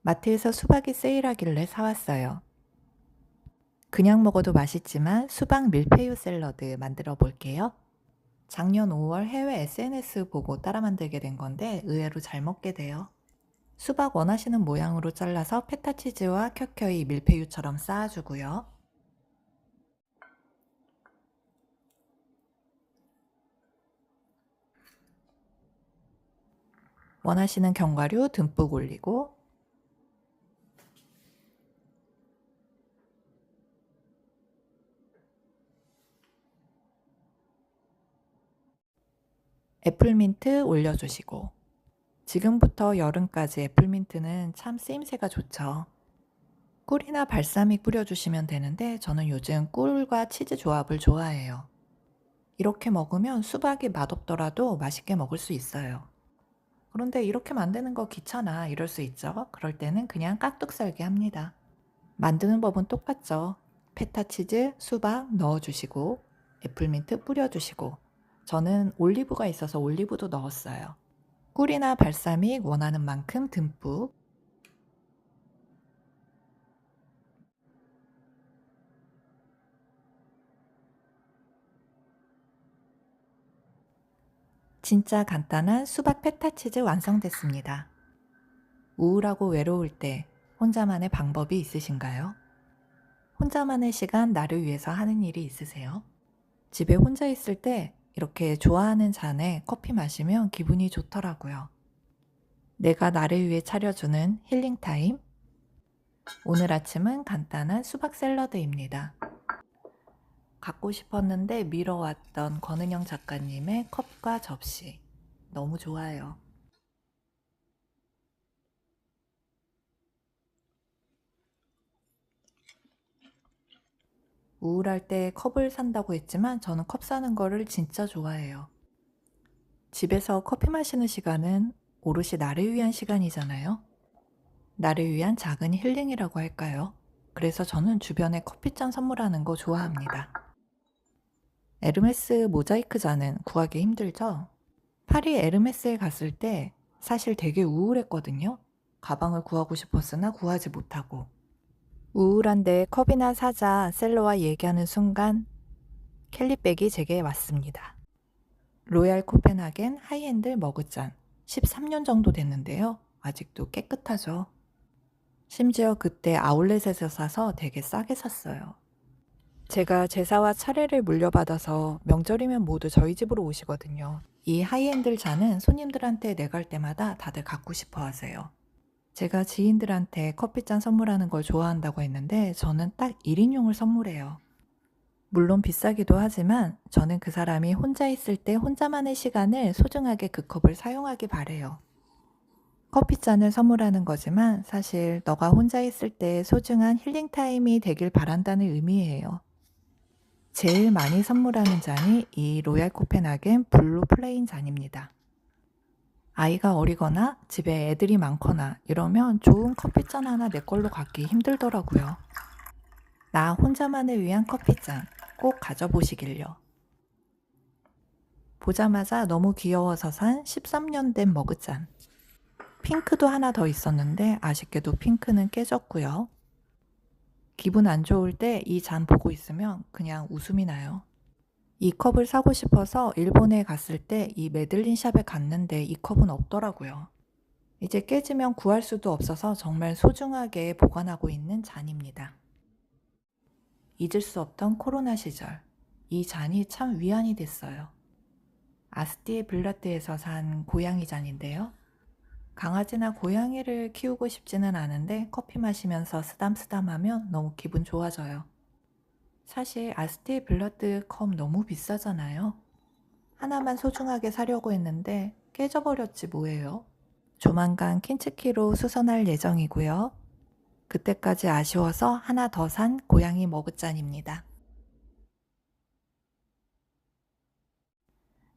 마트에서 수박이 세일하길래 사왔어요. 그냥 먹어도 맛있지만 수박 밀푀유 샐러드 만들어 볼게요. 작년 5월 해외 SNS 보고 따라 만들게 된 건데 의외로 잘 먹게 돼요. 수박 원하시는 모양으로 잘라서 페타치즈와 켜켜이 밀푀유처럼 쌓아주고요. 원하시는 견과류 듬뿍 올리고 애플민트 올려주시고, 지금부터 여름까지 애플민트는 참 쓰임새가 좋죠. 꿀이나 발사믹 뿌려주시면 되는데 저는 요즘 꿀과 치즈 조합을 좋아해요. 이렇게 먹으면 수박이 맛없더라도 맛있게 먹을 수 있어요. 그런데 이렇게 만드는 거 귀찮아 이럴 수 있죠. 그럴 때는 그냥 깍둑 썰기 합니다. 만드는 법은 똑같죠. 페타치즈, 수박 넣어주시고 애플민트 뿌려주시고, 저는 올리브가 있어서 올리브도 넣었어요. 꿀이나 발사믹 원하는 만큼 듬뿍. 진짜 간단한 수박 페타치즈 완성됐습니다. 우울하고 외로울 때 혼자만의 방법이 있으신가요? 혼자만의 시간 나를 위해서 하는 일이 있으세요? 집에 혼자 있을 때 이렇게 좋아하는 잔에 커피 마시면 기분이 좋더라고요. 내가 나를 위해 차려주는 힐링 타임. 오늘 아침은 간단한 수박 샐러드입니다. 갖고 싶었는데 미뤄왔던 권은영 작가님의 컵과 접시. 너무 좋아요. 우울할 때 컵을 산다고 했지만 저는 컵 사는 거를 진짜 좋아해요. 집에서 커피 마시는 시간은 오롯이 나를 위한 시간이잖아요. 나를 위한 작은 힐링이라고 할까요? 그래서 저는 주변에 커피잔 선물하는 거 좋아합니다. 에르메스 모자이크 잔은 구하기 힘들죠? 파리 에르메스에 갔을 때 사실 되게 우울했거든요. 가방을 구하고 싶었으나 구하지 못하고. 우울한데 컵이나 사자 셀러와 얘기하는 순간 캘리백이 제게 왔습니다. 로얄 코펜하겐 하이엔들 머그잔 13년 정도 됐는데요. 아직도 깨끗하죠. 심지어 그때 아울렛에서 사서 되게 싸게 샀어요. 제가 제사와 차례를 물려받아서 명절이면 모두 저희 집으로 오시거든요. 이 하이엔들 잔은 손님들한테 내갈 때마다 다들 갖고 싶어 하세요. 제가 지인들한테 커피잔 선물하는 걸 좋아한다고 했는데 저는 딱 1인용을 선물해요. 물론 비싸기도 하지만 저는 그 사람이 혼자 있을 때 혼자만의 시간을 소중하게 그 컵을 사용하기 바래요. 커피잔을 선물하는 거지만 사실 너가 혼자 있을 때 소중한 힐링 타임이 되길 바란다는 의미예요. 제일 많이 선물하는 잔이 이 로얄 코펜하겐 블루 플레인 잔입니다. 아이가 어리거나 집에 애들이 많거나 이러면 좋은 커피잔 하나 내 걸로 갖기 힘들더라고요. 나 혼자만을 위한 커피잔 꼭 가져보시길요. 보자마자 너무 귀여워서 산 13년 된 머그잔. 핑크도 하나 더 있었는데 아쉽게도 핑크는 깨졌고요. 기분 안 좋을 때 이 잔 보고 있으면 그냥 웃음이 나요. 이 컵을 사고 싶어서 일본에 갔을 때 이 메들린 샵에 갔는데 이 컵은 없더라고요. 이제 깨지면 구할 수도 없어서 정말 소중하게 보관하고 있는 잔입니다. 잊을 수 없던 코로나 시절, 이 잔이 참 위안이 됐어요. 아스티에 블라트에서 산 고양이 잔인데요. 강아지나 고양이를 키우고 싶지는 않은데 커피 마시면서 쓰담쓰담하면 너무 기분 좋아져요. 사실 아스티에 블라트 컵 너무 비싸잖아요. 하나만 소중하게 사려고 했는데 깨져버렸지 뭐예요. 조만간 킨츠키로 수선할 예정이고요. 그때까지 아쉬워서 하나 더 산 고양이 머그잔입니다.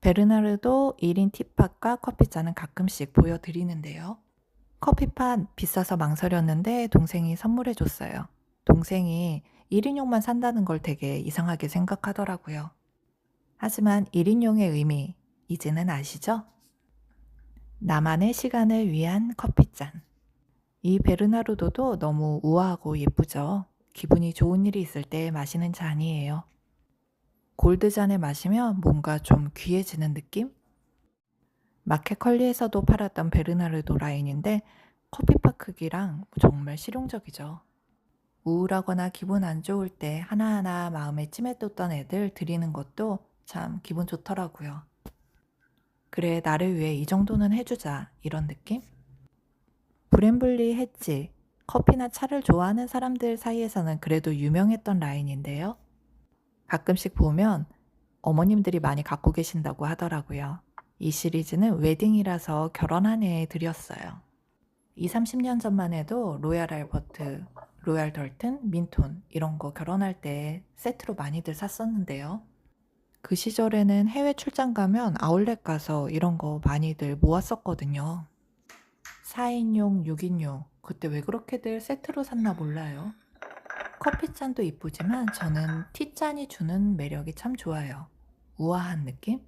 베르나르도 1인 티팟과 커피잔은 가끔씩 보여드리는데요. 커피팟 비싸서 망설였는데 동생이 선물해줬어요. 동생이 1인용만 산다는 걸 되게 이상하게 생각하더라고요. 하지만 1인용의 의미, 이제는 아시죠? 나만의 시간을 위한 커피잔. 이 베르나르도도 너무 우아하고 예쁘죠. 기분이 좋은 일이 있을 때 마시는 잔이에요. 골드잔에 마시면 뭔가 좀 귀해지는 느낌? 마켓컬리에서도 팔았던 베르나르도 라인인데 커피팝 크기랑 정말 실용적이죠. 우울하거나 기분 안 좋을 때 하나하나 마음에 찜해뒀던 애들 드리는 것도 참 기분 좋더라고요. 그래, 나를 위해 이 정도는 해주자, 이런 느낌? 브렘블리 했지. 커피나 차를 좋아하는 사람들 사이에서는 그래도 유명했던 라인인데요. 가끔씩 보면 어머님들이 많이 갖고 계신다고 하더라고요. 이 시리즈는 웨딩이라서 결혼한 해에 드렸어요. 2, 30년 전만 해도 로얄 알버트, 로얄 덜튼, 민톤 이런 거 결혼할 때 세트로 많이들 샀었는데요. 그 시절에는 해외 출장 가면 아울렛 가서 이런 거 많이들 모았었거든요. 4인용, 6인용. 그때 왜 그렇게들 세트로 샀나 몰라요. 커피잔도 이쁘지만 저는 티잔이 주는 매력이 참 좋아요. 우아한 느낌?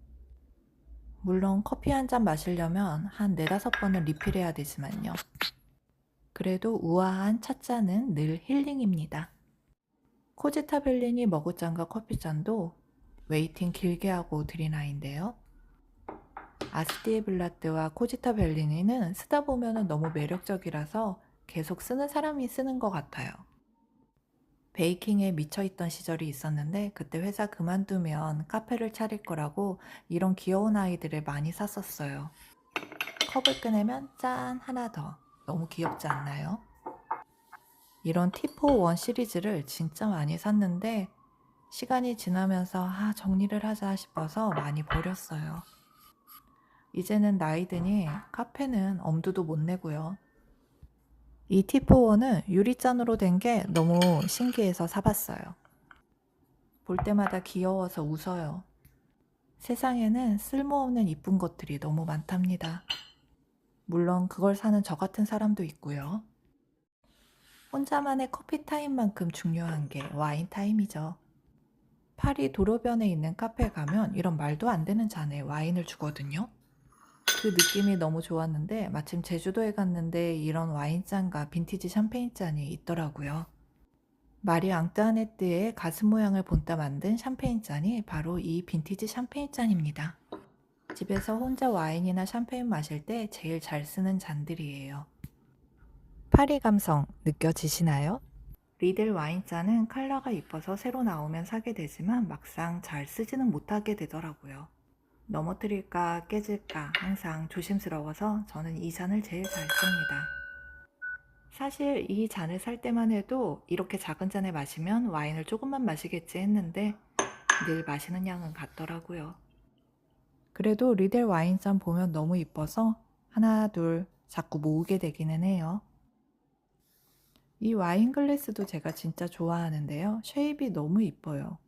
물론 커피 한 잔 마시려면 한 4-5번은 리필해야 되지만요. 그래도 우아한 찻잔은 늘 힐링입니다. 코지타 벨리니 머그잔과 커피잔도 웨이팅 길게 하고 드린 아이인데요. 아스티에 블라떼와 코지타 벨리니는 쓰다 보면 너무 매력적이라서 계속 쓰는 사람이 쓰는 것 같아요. 베이킹에 미쳐있던 시절이 있었는데 그때 회사 그만두면 카페를 차릴 거라고 이런 귀여운 아이들을 많이 샀었어요. 컵을 꺼내면 짠 하나 더. 너무 귀엽지 않나요? 이런 티포1 시리즈를 진짜 많이 샀는데 시간이 지나면서 정리를 하자 싶어서 많이 버렸어요. 이제는 나이 드니 카페는 엄두도 못 내고요. 이 티포1은 유리잔으로 된 게 너무 신기해서 사봤어요. 볼 때마다 귀여워서 웃어요. 세상에는 쓸모없는 이쁜 것들이 너무 많답니다. 물론 그걸 사는 저 같은 사람도 있고요. 혼자만의 커피 타임만큼 중요한 게 와인 타임이죠. 파리 도로변에 있는 카페에 가면 이런 말도 안 되는 잔에 와인을 주거든요. 그 느낌이 너무 좋았는데 마침 제주도에 갔는데 이런 와인잔과 빈티지 샴페인잔이 있더라고요. 마리 앙뚜아네트의 가슴 모양을 본따 만든 샴페인잔이 바로 이 빈티지 샴페인잔입니다. 집에서 혼자 와인이나 샴페인 마실 때 제일 잘 쓰는 잔들이에요. 파리 감성 느껴지시나요? 리델 와인잔은 컬러가 이뻐서 새로 나오면 사게 되지만 막상 잘 쓰지는 못하게 되더라고요. 넘어뜨릴까 깨질까 항상 조심스러워서 저는 이 잔을 제일 잘 씁니다. 사실 이 잔을 살 때만 해도 이렇게 작은 잔에 마시면 와인을 조금만 마시겠지 했는데 늘 마시는 양은 같더라고요. 그래도 리델 와인잔 보면 너무 이뻐서 하나 둘 자꾸 모으게 되기는 해요. 이 와인 글래스도 제가 진짜 좋아하는데요. 쉐입이 너무 이뻐요.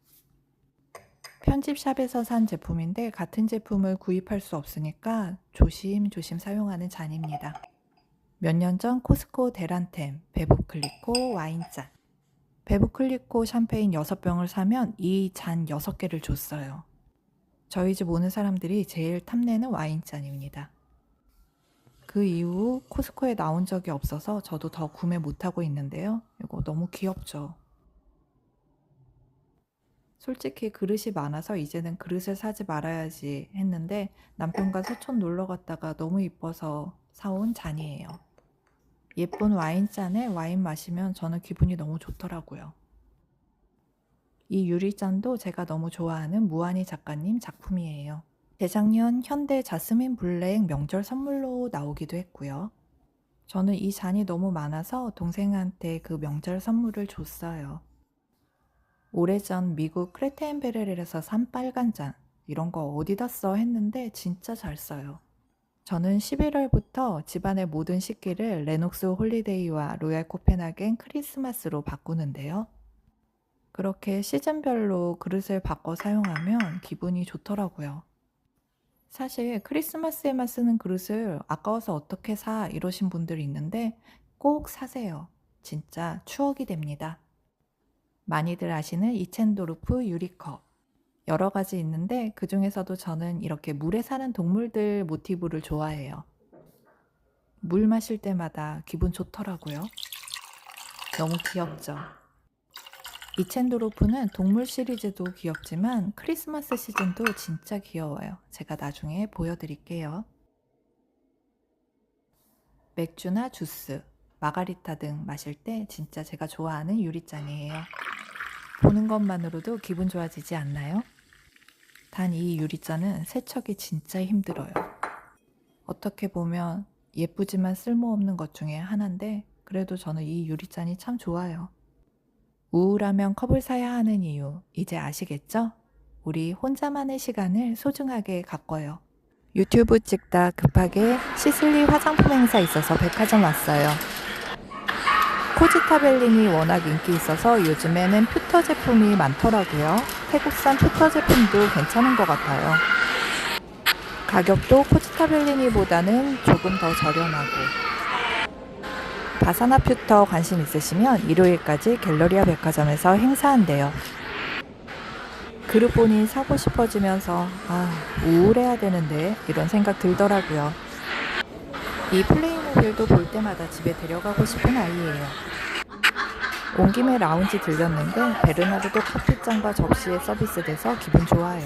편집샵에서 산 제품인데 같은 제품을 구입할 수 없으니까 조심조심 사용하는 잔입니다. 몇 년 전 코스코 대란템 베브클리코 와인잔. 베브클리코 샴페인 6병을 사면 이 잔 6개를 줬어요. 저희 집 오는 사람들이 제일 탐내는 와인잔입니다. 그 이후 코스코에 나온 적이 없어서 저도 더 구매 못하고 있는데요. 이거 너무 귀엽죠? 솔직히 그릇이 많아서 이제는 그릇을 사지 말아야지 했는데 남편과 서촌 놀러 갔다가 너무 이뻐서 사온 잔이에요. 예쁜 와인잔에 와인 마시면 저는 기분이 너무 좋더라고요. 이 유리잔도 제가 너무 좋아하는 무한희 작가님 작품이에요. 재작년 현대 자스민 블랙 명절 선물로 나오기도 했고요. 저는 이 잔이 너무 많아서 동생한테 그 명절 선물을 줬어요. 오래전 미국 크레텐베렐에서 산 빨간 잔. 이런 거 어디다 써 했는데 진짜 잘 써요. 저는 11월부터 집안의 모든 식기를 레녹스 홀리데이와 로얄 코펜하겐 크리스마스로 바꾸는데요. 그렇게 시즌별로 그릇을 바꿔 사용하면 기분이 좋더라고요. 사실 크리스마스에만 쓰는 그릇을 아까워서 어떻게 사 이러신 분들이 있는데 꼭 사세요. 진짜 추억이 됩니다. 많이들 아시는 이첸도르프 유리컵. 여러 가지 있는데 그 중에서도 저는 이렇게 물에 사는 동물들 모티브를 좋아해요. 물 마실 때마다 기분 좋더라고요. 너무 귀엽죠? 이첸도로프는 동물 시리즈도 귀엽지만 크리스마스 시즌도 진짜 귀여워요. 제가 나중에 보여드릴게요. 맥주나 주스, 마가리타 등 마실 때 진짜 제가 좋아하는 유리잔이에요. 보는 것만으로도 기분 좋아지지 않나요? 단 이 유리잔은 세척이 진짜 힘들어요. 어떻게 보면 예쁘지만 쓸모없는 것 중에 하나인데 그래도 저는 이 유리잔이 참 좋아요. 우울하면 컵을 사야 하는 이유 이제 아시겠죠? 우리 혼자만의 시간을 소중하게 가꿔요. 유튜브 찍다 급하게 시슬리 화장품 행사 있어서 백화점 왔어요. 코지타벨린이 워낙 인기 있어서 요즘에는 퓨터 제품이 많더라고요. 태국산 퓨터 제품도 괜찮은 것 같아요. 가격도 코지타벨리니보다는 조금 더 저렴하고. 바사나 퓨터 관심 있으시면 일요일까지 갤러리아 백화점에서 행사한대요. 그릇 보니 사고 싶어지면서 우울해야 되는데 이런 생각 들더라고요. 이 플레이모빌도 볼 때마다 집에 데려가고 싶은 아이예요. 온 김에 라운지 들렸는데 베르나르도 커피잔과 접시에 서비스돼서 기분 좋아요.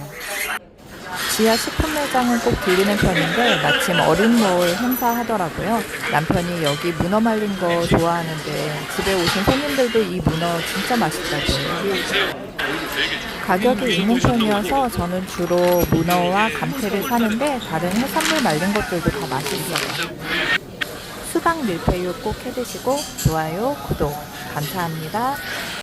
지하 식품 매장은 꼭 들리는 편인데 마침 어린 노을 행사하더라고요. 남편이 여기 문어 말린 거 좋아하는데 집에 오신 손님들도 이 문어 진짜 맛있다고 해요. 가격이 있는 편이어서 저는 주로 문어와 감태를 사는데 다른 해산물 말린 것들도 다 맛있어요. 수박 밀푀유 꼭 해드시고 좋아요, 구독 감사합니다.